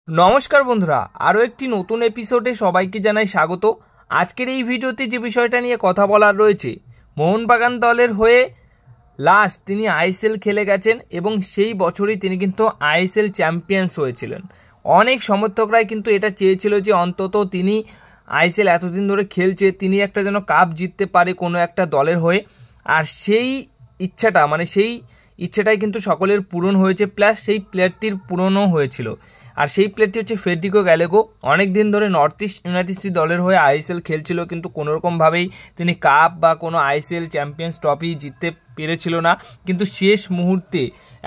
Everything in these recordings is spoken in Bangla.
নমস্কার বন্ধুরা, আরও একটি নতুন এপিসোডে সবাইকে জানাই স্বাগত। আজকের এই ভিডিওতে যে বিষয়টা নিয়ে কথা বলার রয়েছে, মোহনবাগান দলের হয়ে লাস্ট তিনি আইএসএল খেলে গেছেন এবং সেই বছরই তিনি কিন্তু আইএসএল চ্যাম্পিয়ন্স হয়েছিলেন। অনেক সমর্থকরাই কিন্তু এটা চেয়েছিল যে অন্তত তিনি আইএসএল এতদিন ধরে খেলছে, তিনি একটা যেন কাপ জিততে পারে কোনো একটা দলের হয়ে। আর সেই ইচ্ছাটাই কিন্তু সকলের পূরণ হয়েছে, প্লাস সেই প্লেয়ারটির পূরণও হয়েছিল। আর সেই প্লেয়ারটি হচ্ছে ফেডরিকো গ্যালেগো। অনেক দিন ধরে নর্থ ইস্ট ইউনাইটেড দলের হয়ে আইএসএল খেলছিল, কিন্তু কোনোরকমভাবেই তিনি কাপ বা কোনো আইএসএল চ্যাম্পিয়ন্স ট্রফি জিততে পেরেছিল না। কিন্তু শেষ মুহূর্তে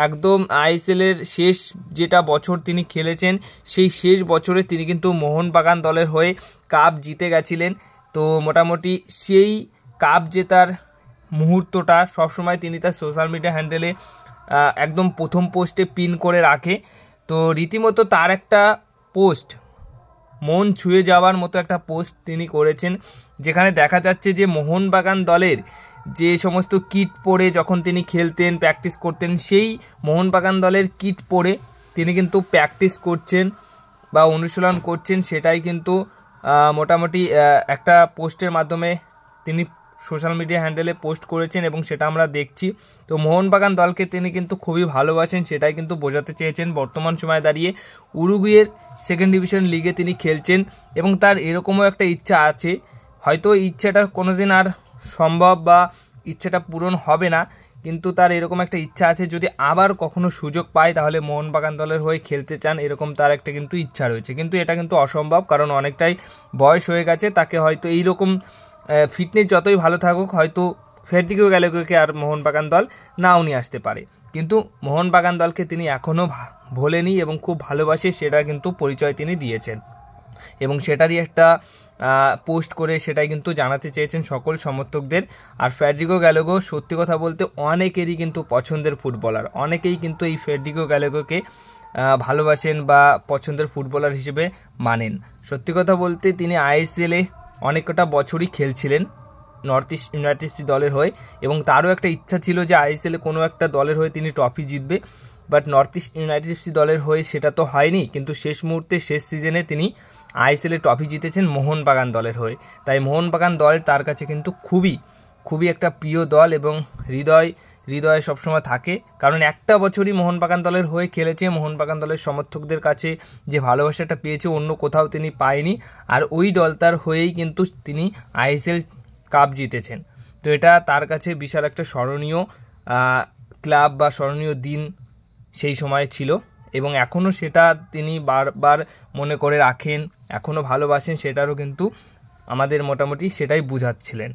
একদম আইএসএলের শেষ যেটা বছর তিনি খেলেছেন, সেই শেষ বছরে তিনি কিন্তু মোহনবাগান দলের হয়ে কাপ জিতে গেছিলেন। তো মোটামুটি সেই কাপ জেতার মুহূর্তটা সবসময় তিনি তার সোশ্যাল মিডিয়া হ্যান্ডেলে একদম প্রথম পোস্টে পিন করে রাখে। তো রীতিমতো তার একটা পোস্ট, মন ছুঁয়ে যাওয়ার মতো একটা পোস্ট তিনি করেছেন, যেখানে দেখা যাচ্ছে যে মোহনবাগান দলের যে সমস্ত কিট পরে যখন তিনি খেলতেন, প্র্যাকটিস করতেন, সেই মোহনবাগান দলের কিট পরে তিনি কিন্তু প্র্যাকটিস করছেন বা অনুশীলন করছেন। সেটাই কিন্তু মোটামুটি একটা পোস্টের মাধ্যমে তিনি সোশ্যাল মিডিয়া হ্যান্ডেলে পোস্ট করেছেন এবং সেটা আমরা দেখছি। তো মোহনবাগান দলকে তিনি কিন্তু খুবই ভালোবাসেন, সেটাই কিন্তু বোঝাতে চেয়েছেন। বর্তমান সময়ে দাঁড়িয়ে উরুগুয়ের সেকেন্ড ডিভিশন লিগে তিনি খেলছেন এবং তার এরকমও একটা ইচ্ছা আছে, হয়তো ইচ্ছাটা কোনোদিন আর সম্ভব বা ইচ্ছাটা পূরণ হবে না, কিন্তু তার এরকম একটা ইচ্ছা আছে, যদি আবার কখনো সুযোগ পায় তাহলে মোহনবাগান দলের হয়ে খেলতে চান, এরকম তার একটা কিন্তু ইচ্ছা রয়েছে। কিন্তু এটা কিন্তু অসম্ভব, কারণ অনেকটাই বয়স হয়ে গেছে। তাকে হয়তো এইরকম ফিটনেস যতই ভালো থাকুক, হয়তো ফেডরিকো গ্যালেগোকে আর মোহনবাগান দল নাও নিয়ে আসতে পারে, কিন্তু মোহনবাগান দলকে তিনি এখনও ভোলেনি এবং খুব ভালোবাসে, সেটা কিন্তু পরিচয় তিনি দিয়েছেন এবং সেটারই একটা পোস্ট করে সেটাই কিন্তু জানাতে চেয়েছেন সকল সমর্থকদের। আর ফেডরিকো গ্যালেগো সত্যি কথা বলতে অনেকেরই কিন্তু পছন্দের ফুটবলার, অনেকেই কিন্তু এই ফেডরিকো গ্যালেগোকে ভালোবাসেন বা পছন্দের ফুটবলার হিসেবে মানেন। সত্যি কথা বলতে তিনি আইএসএলে অনেকটা বছরই খেলছিলেন নর্থ ইস্ট ইউনাইটেড দলের হয়ে এবং তারও একটা ইচ্ছা ছিল যে আইএসএলে কোনো একটা দলের হয়ে তিনি ট্রফি জিতবে, বাট নর্থ ইস্ট ইউনাইটেড দলের হয়ে সেটা তো হয়নি। কিন্তু শেষ মুহূর্তে শেষ সিজনে তিনি আইএসএলে ট্রফি জিতেছেন মোহনবাগান দলের হয়ে। তাই মোহনবাগান দল তার কাছে কিন্তু খুবই একটা প্রিয় দল এবং হৃদয়ে সবসময় থাকে, কারণ একটা বছরই মোহনবাগান দলের হয়ে খেলেছে। মোহনবাগান দলের সমর্থকদের কাছে যে ভালোবাসাটা পেয়েছে অন্য কোথাও তিনি পায়নি, আর ওই দলটার হয়েই কিন্তু তিনি আইএসএল কাপ জিতেছেন। তো এটা তার কাছে বিশাল একটা স্মরণীয় ক্লাব বা স্মরণীয় দিন সেই সময় ছিল এবং এখনও সেটা তিনি বারবার মনে করে রাখেন, এখনও ভালোবাসেন, সেটারও কিন্তু আমাদের মোটামুটি সেটাই বুঝাচ্ছিলেন।